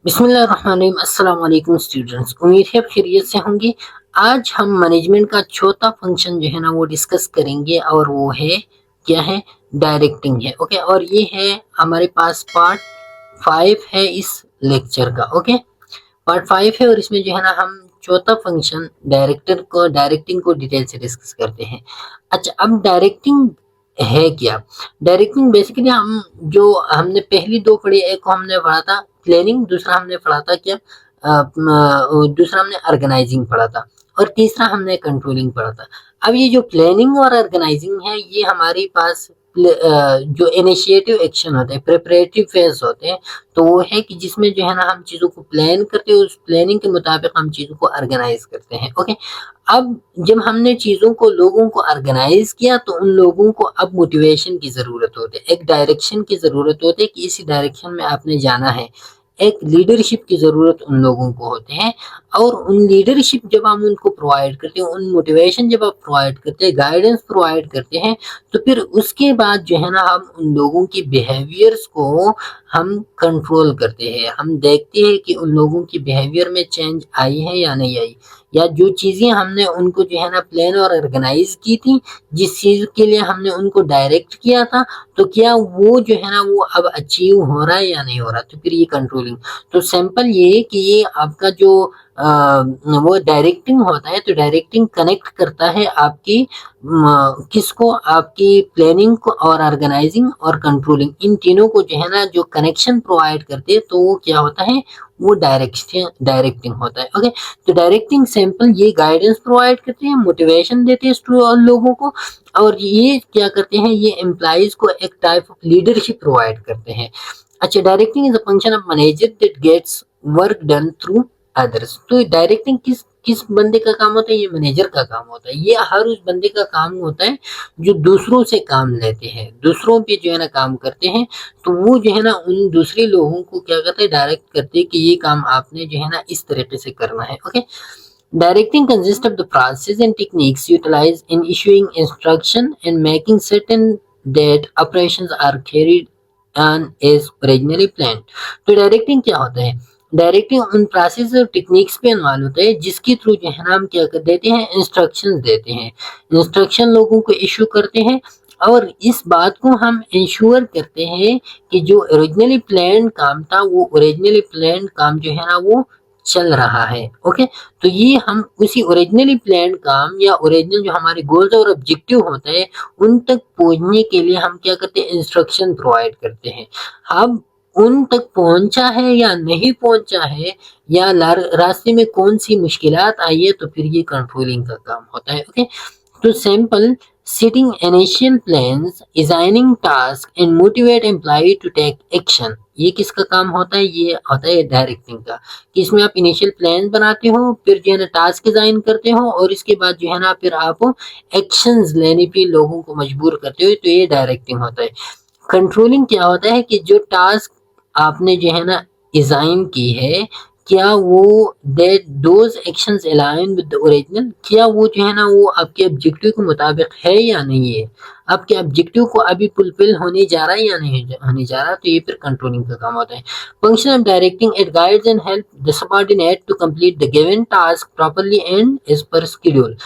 बिस्मिल्लाहिर्रहमानिर्रहीम। अस्सलाम वालेकुम स्टूडेंट्स, उम्मीद है आप खैरियत से होंगे। आज हम मैनेजमेंट का चौथा फंक्शन जो है ना वो डिस्कस करेंगे और वो है क्या है, डायरेक्टिंग है। ओके, और ये है हमारे पास पार्ट 5 है इस लेक्चर का। ओके, पार्ट 5 है और इसमें जो है ना हम चौथा फंक्शन डायरेक्टिंग को डिटेल से डिस्कस करते हैं। अच्छा, अब डायरेक्टिंग है क्या? डायरेक्टिंग बेसिकली हम जो हमने पहली दो पढ़ी, एक को हमने पढ़ा था प्लानिंग, दूसरा हमने पढ़ा था क्या, दूसरा हमने ऑर्गेनाइजिंग पढ़ा था और तीसरा हमने कंट्रोलिंग पढ़ा था। अब ये जो प्लानिंग और ऑर्गेनाइजिंग है ये हमारे पास जो इनिशिएटिव एक्शन होते हैं, प्रिपरेटरी फेज होते हैं, तो वो है कि जिसमें जो है ना हम चीज़ों को प्लान करते हैं, उस प्लानिंग के मुताबिक हम चीज़ों को ऑर्गेनाइज करते हैं। ओके, अब जब हमने चीज़ों को लोगों को ऑर्गेनाइज किया तो उन लोगों को अब मोटिवेशन की ज़रूरत होती है, एक डायरेक्शन की ज़रूरत होती है कि इसी डायरेक्शन में आपने जाना है। एक लीडरशिप की ज़रूरत उन लोगों को होते हैं और उन लीडरशिप जब हम उनको प्रोवाइड करते हैं, उन मोटिवेशन जब आप प्रोवाइड करते हैं, गाइडेंस प्रोवाइड करते हैं, तो फिर उसके बाद जो है ना हम उन लोगों की बिहेवियर्स को हम कंट्रोल करते हैं। हम देखते हैं कि उन लोगों की बिहेवियर में चेंज आई है या नहीं आई, या जो चीज़ें हमने उनको जो है ना प्लान और ऑर्गेनाइज की थी, जिस चीज़ के लिए हमने उनको डायरेक्ट किया था, तो क्या वो जो है ना वो अब अचीव हो रहा है या नहीं हो रहा, तो फिर ये कंट्रोलिंग। तो सिंपल ये है कि ये आपका जो वो डायरेक्टिंग होता है, तो डायरेक्टिंग कनेक्ट करता है आपकी किसको, आपकी प्लानिंग को और ऑर्गेनाइजिंग और कंट्रोलिंग, इन तीनों को जो है ना जो कनेक्शन प्रोवाइड करते हैं, तो वो क्या होता है, वो डायरेक्टिंग होता है। ओके, तो डायरेक्टिंग सिंपल ये गाइडेंस प्रोवाइड करते हैं, मोटिवेशन देते हैं लोगों को, और ये क्या करते हैं, ये एम्प्लॉइज को एक टाइप ऑफ लीडरशिप प्रोवाइड करते हैं। अच्छा, directing is a function of manager that gets work done through others. तो डायरेक्टिंग किस किस बंदे का काम होता है, ये मैनेजर का काम होता है। ये हर उस बंदे का काम होता है जो दूसरों से काम लेते हैं, दूसरों पे जो है ना काम करते हैं, तो वो जो है ना उन दूसरे लोगों को क्या करते हैं, डायरेक्ट करते हैं कि ये काम आपने जो है ना इस तरीके से करना है। Okay, directing consists of the process and techniques utilized in issuing instruction and making certain that operations are carried on as originally planned। तो डायरेक्टिंग क्या होता है? डायरेक्टिंग उन प्रोसेस और टेक्निक्स पे इन्वॉल्व होता है जिसके थ्रू जो है ना हम क्या कर देते हैं, इंस्ट्रक्शंस देते हैं, इंस्ट्रक्शन लोगों को इशू करते हैं, और इस बात को हम इंश्योर करते हैं कि जो ओरिजिनली प्लान काम था वो ओरिजिनली प्लान काम जो है ना वो चल रहा है। ओके, तो ये हम उसी ओरिजिनली प्लान काम या ओरिजिनल जो हमारे गोल्स और ऑब्जेक्टिव होते हैं उन तक पहुंचने के लिए हम क्या करते हैं, इंस्ट्रक्शन प्रोवाइड करते हैं। अब उन तक पहुंचा है या नहीं पहुंचा है, या रास्ते में कौन सी मुश्किलात आई है, तो फिर ये कंट्रोलिंग का काम होता है। ओके, तो simple setting initial plans, assigning tasks and motivate employee to take action, ये किसका काम होता है, ये होता है डायरेक्टिंग का, कि इसमें आप इनिशियल प्लान बनाते हो, फिर जो है ना टास्क डिजाइन करते हो, और इसके बाद जो है ना फिर आप एक्शंस लेने पे लोगों को मजबूर करते हो, तो ये डायरेक्टिंग होता है। कंट्रोलिंग क्या होता है कि जो टास्क आपने जो है ना डिजाइन की है, क्या वो that those actions align with the original, क्या वो जो है ना वो आपके ऑब्जेक्टिव के मुताबिक है या नहीं है, आपके ऑब्जेक्टिव को अभी फुलफिल होने जा रहा है या नहीं होने जा रहा, तो ये फिर कंट्रोलिंग का काम होता है। Function of directing, it guides and help the subordinate to complete the given task properly and as per schedule.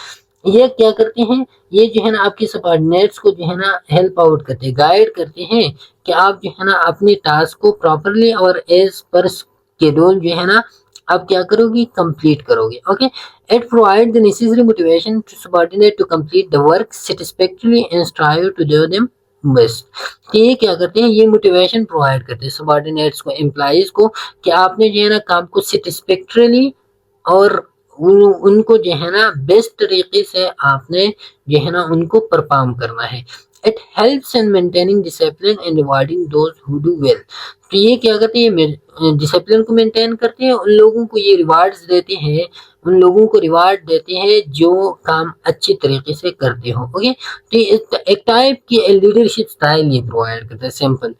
ये क्या करते हैं, ये जो है ना आपके सबऑर्डिनेट्स को जो है ना हेल्प आउट करते हैं, गाइड करते हैं कि आप जो है ना अपने टास्क को प्रॉपरली और एज पर शेड्यूल जो है ना आप क्या करोगे, कंप्लीट करोगे। Okay, it provide the necessary motivation to subordinate to complete the work satisfactorily and strive to do them best. तो ये क्या करते हैं, ये मोटिवेशन प्रोवाइड करते हैं सबऑर्डिनेट्स को, एम्प्लॉइज को, कि आपने जो है ना काम को सेटिस्फैक्टरीली और उनको जो है ना बेस्ट तरीके से आपने जो है ना उनको परफॉर्म करना है। It helps in maintaining discipline and rewarding those who do well. तो ये क्या करते हैं, डिसिप्लिन को मेंटेन करते हैं, उन लोगों को ये रिवार्ड्स देते हैं, उन लोगों को रिवार्ड देते हैं जो काम अच्छी तरीके से करते हो। ओके, तो एक टाइप की लीडरशिप स्टाइल ये प्रोवाइड करता है। Simple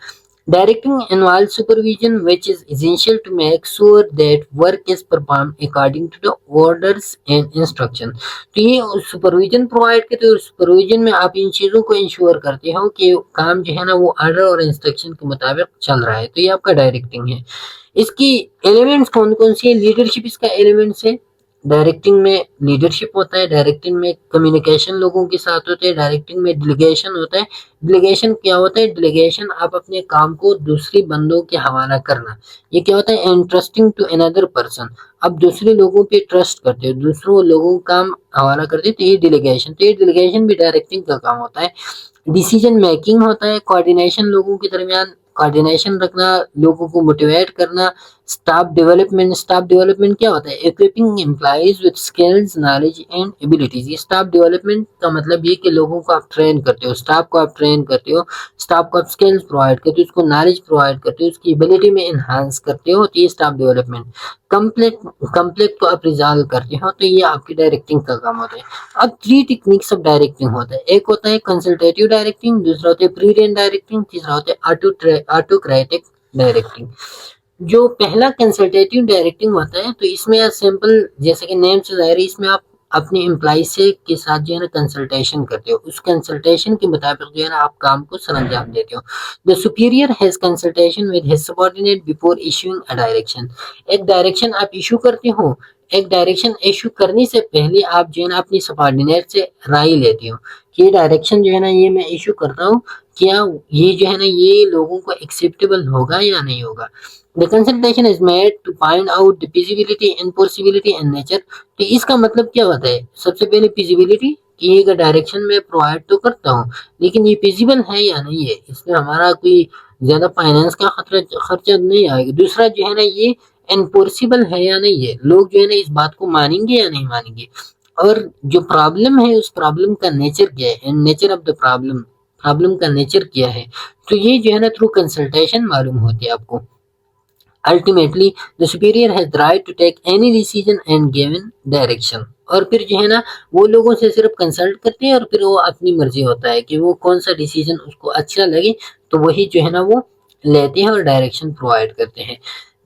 directing involves supervision, which is essential to make sure that work is performed according to the orders and instruction। तो ये सुपरविजन प्रोवाइड करते हैं, और सुपरविजन में आप इन चीज़ों को इंश्योर करते हो कि काम जो है ना वो ऑर्डर और इंस्ट्रक्शन के मुताबिक चल रहा है, तो ये आपका डायरेक्टिंग है। इसकी एलिमेंट्स कौन कौन सी है? लीडरशिप इसका एलिमेंट्स है। डायरेक्टिंग में लीडरशिप होता है, डायरेक्टिंग में कम्युनिकेशन लोगों के साथ होते हैं, डायरेक्टिंग में डिलीगेशन होता है। डिलीगेशन क्या होता है? डिलीगेशन आप अपने काम को दूसरी बंदों के हवाला करना। ये क्या होता है? Interesting to another person. आप दूसरे लोगों पे ट्रस्ट करते हो, दूसरों लोगों का काम हवाला करते हो, तो ये डिलीगेशन। तो ये डिलीगेशन भी डायरेक्टिंग का काम होता है। डिसीजन मेकिंग होता है, कोऑर्डिनेशन लोगों के दरमियान कोऑर्डिनेशन रखना, लोगों को मोटिवेट करना। स्टाफ डेवलपमेंट क्या होता है? Equipping employees with skills, knowledge and abilities. ये स्टाफ डेवलपमेंट का मतलब ये कि लोगों को आप ट्रेन करते हो, स्टाफ को आप ट्रेन करते हो, स्टाफ को आप स्किल्स प्रोवाइड करते हो, उसको नॉलेज प्रोवाइड करते हो, उसकी एबिलिटी में एनहांस करते हो, तो ये स्टाफ डेवलपमेंट। कंप्लेक्ट कंप्लेक्ट को आप रिजॉल्व करते हो, तो ये आपकी डायरेक्टिंग का काम होता है। अब 3 टेक्निक्स ऑफ डायरेक्टिंग होता है। एक होता है कंसल्टेटिव डायरेक्टिंग, दूसरा होता है प्री डायरेक्टिंग, तीसरा होता है ऑटोक्रेटिक डायरेक्टिंग। जो पहला कंसल्टेटिव डायरेक्टिंग होता है, तो इसमें सिंपल जैसे कि नेम से जाहिर है, इसमें आप अपने एम्प्लॉय से के साथ जो है ना कंसल्टेशन करते हो, उस कंसल्टेशन के मुताबिक जो है ना आप काम को सरअंजाम देते हो। The superior has consultation with his subordinate before issuing a direction. एक डायरेक्शन आप इशू करते हो, एक डायरेक्शन इशू करने से पहले आप जो है ना अपनी सबऑर्डिनेट से राय लेते हो कि ये डायरेक्शन जो है ना ये मैं इशू करता हूँ, क्या ये जो है ना ये लोगों को एक्सेप्टेबल होगा या नहीं होगा। The consultation is made to find out the feasibility, enforceability and nature। तो इसका मतलब क्या होता है? सबसे पहले feasibility कि ये डायरेक्शन में प्रोवाइड तो करता हूँ, लेकिन ये feasible है या नहीं है, इसमें हमारा कोई ज्यादा फाइनेंस का खर्चा नहीं आएगा। दूसरा जो है ना ये एनफोर्सिबल है या नहीं है, लोग जो है ना इस बात को मानेंगे या नहीं मानेंगे। और जो प्रॉब्लम है उस प्रॉब्लम का नेचर क्या है, nature of the problem, problem का नेचर क्या है, तो ये जो है ना थ्रू कंसल्टेशन मालूम होती है आपको। Ultimately, the superior has the right to take any decision and given direction। और फिर जो है ना वो लोगों से सिर्फ कंसल्ट करते हैं और फिर वो अपनी मर्जी होता है कि वो कौन सा डिसीजन उसको अच्छा लगे, तो वही जो है ना वो लेते हैं और डायरेक्शन प्रोवाइड करते हैं।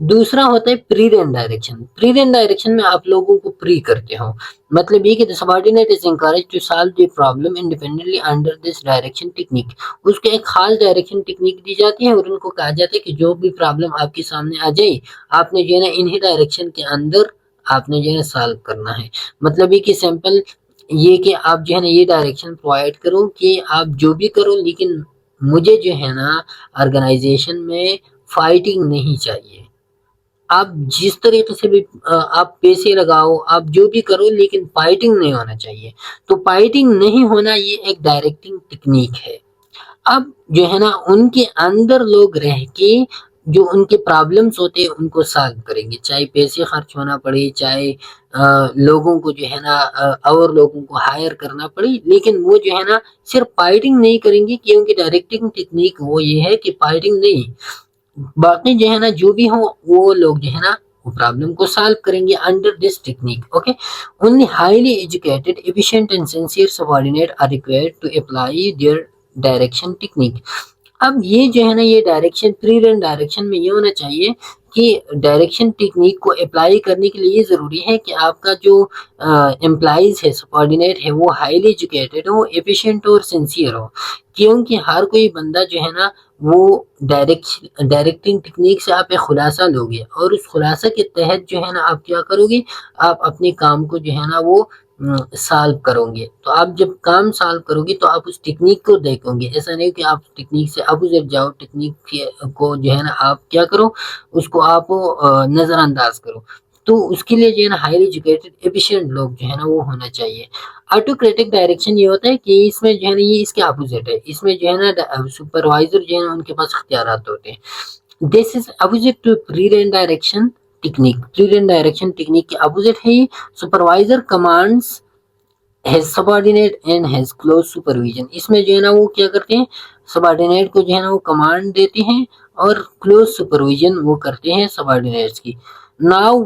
दूसरा होता है pre rein direction. Pre rein direction में आप लोगों को प्री करते हो, मतलब ये कि the subordinate is encouraged to solve the problem independently under this direction technique. उसको एक खास डायरेक्शन टेक्निक दी जाती है और उनको कहा जाता है कि जो भी प्रॉब्लम आपके सामने आ जाए, आपने जो है ना इन्हीं डायरेक्शन के अंदर आपने जो है सॉल्व करना है। मतलब ये कि सिंपल ये कि आप जो है ना ये डायरेक्शन प्रोवाइड करो कि आप जो भी करो, लेकिन मुझे जो है ना ऑर्गेनाइजेशन में फाइटिंग नहीं चाहिए। आप जिस तरीके से भी आप पैसे लगाओ, आप जो भी करो, लेकिन फाइटिंग नहीं होना चाहिए। तो फाइटिंग नहीं होना ये एक डायरेक्टिंग टेक्निक है। अब जो है ना उनके अंदर लोग रह के जो उनके प्रॉब्लम्स होते हैं उनको सॉल्व करेंगे, चाहे पैसे खर्च होना पड़े, चाहे लोगों को जो है ना और लोगों को हायर करना पड़े, लेकिन वो जो है ना सिर्फ फाइटिंग नहीं करेंगे, क्योंकि डायरेक्टिंग टेक्निक वो ये है कि फाइटिंग नहीं, बाकी जो है ना जो भी हो वो लोग जो है ना वो प्रॉब्लम को सॉल्व करेंगे under this technique. Okay, only highly educated efficient and sincere subordinate are required to apply their direction technique. अब ये जो है ना ये डायरेक्शन प्री रन डायरेक्शन में ये होना चाहिए कि डायरेक्शन टेक्निक को अप्लाई करने के लिए ये ज़रूरी है कि आपका जो एम्प्लॉइज है, सबऑर्डिनेट है, वो हाईली एजुकेटेड हो, एफिशिएंट और सिंसियर हो। क्योंकि हर कोई बंदा जो है ना वो डायरेक्टिंग टेक्निक से आप एक खुलासा लोगे और उस खुलासा के तहत जो है ना आप क्या करोगे, आप अपने काम को जो है ना वो सॉल्व करोगे। तो आप जब काम सॉल्व करोगे तो आप उस टेक्निक को देखोगे, ऐसा नहीं कि आप टेक्निक से अपोजिट जाओ, टेक्निक को जो है ना आप क्या करो, उसको आप नज़रअंदाज करो। तो उसके लिए जो है ना हाईली एजुकेटेड एफिशिएंट लोग जो है ना वो होना चाहिए। ऑटोक्रेटिक डायरेक्शन ये होता है कि इसमें जो है ना ये इसके अपोजिट है, इसमें जो है ना सुपरवाइजर जो है ना उनके पास इख्तियारात होते हैं। This is opposite to free rein direction technique. Free rein direction technique के अपोजिट है ये। Supervisor commands has subordinate and has close supervision. इसमें जो है ना वो क्या करते हैं, सबऑर्डिनेट को जो है ना वो कमांड देते हैं और क्लोज सुपरविजन वो करते हैं सबऑर्डिनेट्स की। Now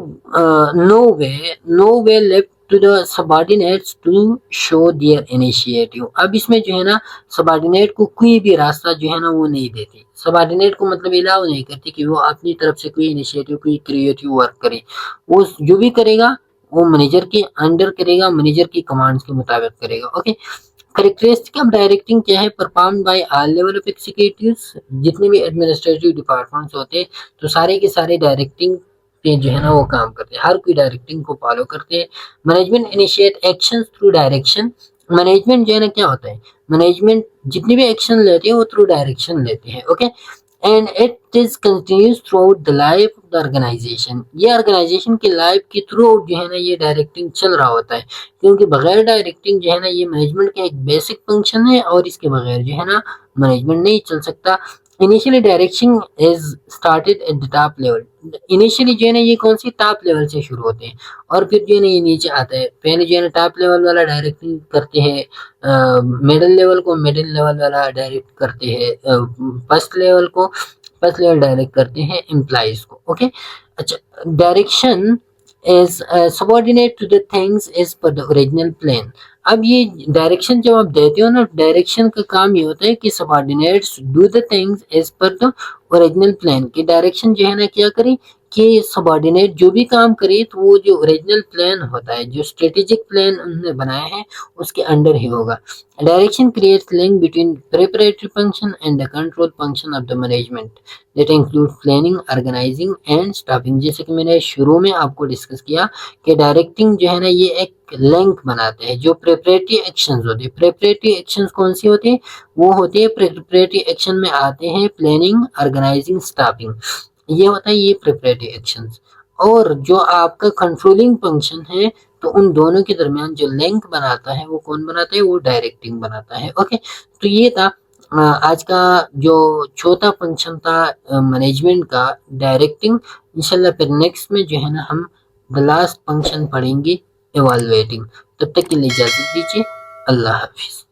no way left to the subordinates to show their initiative. अब इसमें जो है ना सबऑर्डिनेट को कोई भी रास्ता जो है ना वो नहीं देते, सबऑर्डिनेट को मतलब अलाउ नहीं करते कि वो अपनी तरफ से कोई इनिशिएटिव, कोई क्रिएटिव वर्क करे। वो जो भी करेगा वो मैनेजर के अंडर करेगा, मैनेजर की कमांड्स के मुताबिक करेगा। ओके, करेक्टरिस्टिक ऑफ डायरेक्टिंग क्या है? Perform by all level of executives, जितने भी एडमिनिस्ट्रेटिव डिपार्टमेंट्स होते हैं तो सारे के सारे डायरेक्टिंग पे जो है ना वो काम करते हैं, हर कोई डायरेक्टिंग को फॉलो करते हैं। Management initiate action through direction, management जो है ना क्या होता है, मैनेजमेंट जितनी भी एक्शन लेते हैं वो थ्रू डायरेक्शन लेते हैं। Okay, and it is continues throughout the life of the organisation, ये ऑर्गेनाइजेशन की लाइफ की थ्रू आउट जो है ना ये डायरेक्टिंग चल रहा होता है, क्योंकि बगैर डायरेक्टिंग जो है ना ये मैनेजमेंट का एक बेसिक फंक्शन है और इसके बगैर जो है ना मैनेजमेंट नहीं चल सकता। Initially direction is started at the top level, initially जो है ना ये कौन सी टॉप लेवल से शुरू होते हैं और फिर जो है ना ये नीचे आता है। पहले जो है ना टॉप लेवल वाला डायरेक्टिंग करते हैं, मिडिल लेवल को मिडिल लेवल वाला डायरेक्ट करते हैं, फर्स्ट लेवल को फर्स्ट लेवल डायरेक्ट करते हैं एम्प्लॉइज को। ओके, अच्छा, direction is subordinate to the things as per the original plan। अब ये डायरेक्शन जब आप देते हो ना, डायरेक्शन का काम ये होता है कि subordinates do the things as per the original plan, कि डायरेक्शन जो है ना क्या करे कि सबॉर्डिनेट जो भी काम करे तो वो जो ओरिजिनल प्लान होता है, जो स्ट्रेटेजिक प्लान उन्होंने बनाया है उसके अंडर ही होगा। Direction creates link between preparatory function and the control function of the management that include planning, organising and staffing. जैसे कि मैंने शुरू में आपको डिस्कस किया कि डायरेक्टिंग जो है ना ये एक लिंक बनाते हैं जो प्रिपरेटरी एक्शंस होते हैं। प्रिपरेटरी एक्शंस कौन सी होती है? वो होते हैं प्रिपरेटरी एक्शन में आते हैं प्लानिंग, ऑर्गेनाइजिंग, स्टाफिंग, ये होता है ये प्रिपरेटरी एक्शंस। और जो आपका कंट्रोलिंग फंक्शन है तो उन दोनों के दरमियान जो लिंक बनाता है वो कौन बनाता है? वो डायरेक्टिंग बनाता है। ओके, तो ये था आज का जो चौथा फंक्शन था मैनेजमेंट का, डायरेक्टिंग। इंशाल्लाह फिर नेक्स्ट में जो है ना हम द लास्ट फंक्शन पढ़ेंगे, इवैल्यूएटिंग। तब तक के लिए इजाजत दीजिए, अल्लाह हाफिज।